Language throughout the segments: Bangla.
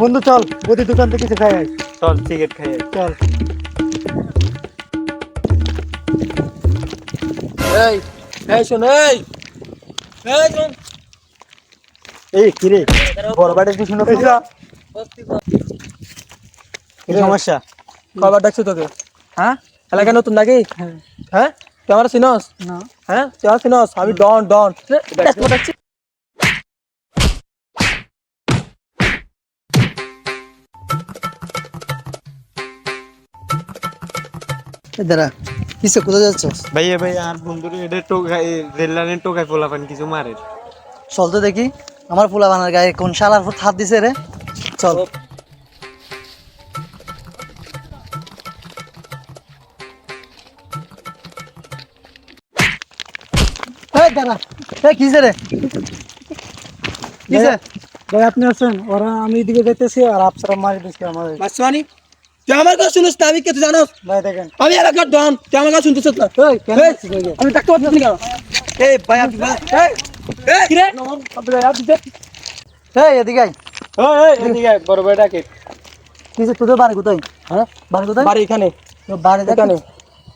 বন্ধু চল ওদের দোকান থেকে কিছু খাই আয়। চল সিগারেট খাই আয়। চল এই এই শোন এই এই শোন এই কি রে বড় বাড়ি কি শুনো কি সমস্যা? কবার ডাকছো তোকে? হ্যাঁ এলাকা নতুন নাকি? হ্যাঁ তুই আমার চিনস? না হ্যাঁ তুই আমার চিনস? আমি ডন ডন ডাকছি। দাঁড়া কিসে কোথায় যাচ্ছ? ভাইয়া ভাই আর বন্ধুরে এটা টোকাই রেল লাইনের টোকাই পোলাপান কিছু মারে। চল তো দেখি আমার পোলা বানার গায়ে কোন শালার ফুট হাত দিছে রে। চল এই দাঁড়া এই কিসে রে কিসে? ভাই আপনি আছেন ওরা আমি এদিকে যাইতেছি আর আপনারা মারি দিচ্ছে আমাদের। মাসওয়ানি তুই আমার কথা শুনিস না? আমি কে তুই জানোস? ভাই দেখেন আমি এলাকার ডন, তুই আমার কথা শুনতেছিস না? এই কেন এই, আসছিস ভাই? আমি ডাকতে পারতেছি না কেন? এই ভাই আপনি এই এই কি রে? এই এদিকে আয়। এই এদিকে আয়, বড় ভাই ডাকে। কিসে তোদের বাড়ি কোথায়? হ্যাঁ বাড়ি কোথায়? বাড়ি এখানে। তোর বাড়ি এখানে। দেখে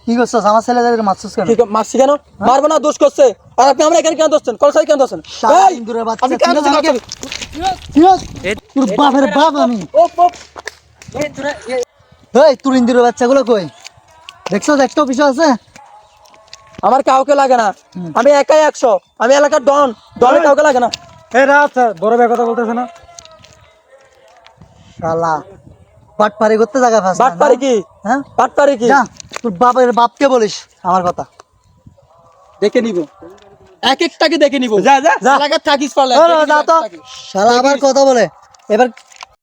কি করছস আমার ছেলেদের মারছস কেন? ঠিক মারছি কেন? মারবো না, দোষ করছে। আর আপনি আমরা এখানে কেন দোষছেন? কলসাই কেন দোষেন? শালা এই ইন্দুরের বাচ্চা, আপনি কেন তুই দোষেন? আমাকে- তোর বাপের বাপ আমি। এই তোর ইন্দুরের বাচ্চাগুলো কই? দেখছস একটা অফিস আছে? আমার কাউকে লাগে না, আমি একাই 100। আমি এলাকার ডন, ডনের কাউকে লাগে না। এই রাত বড় ভাই কথা বলতেছ না? শালা বাট পারি করতে জায়গা ফাস বাট পারি কি? হ্যাঁ বাট পারি কি? যা তোর বাপের বাপকে বলিস আমার কথা। দেখে নিব, এক একটাকে দেখে নিব। যা যা এলাকার থাকিস পারলে যা তো শালা আবার কথা বলে এবার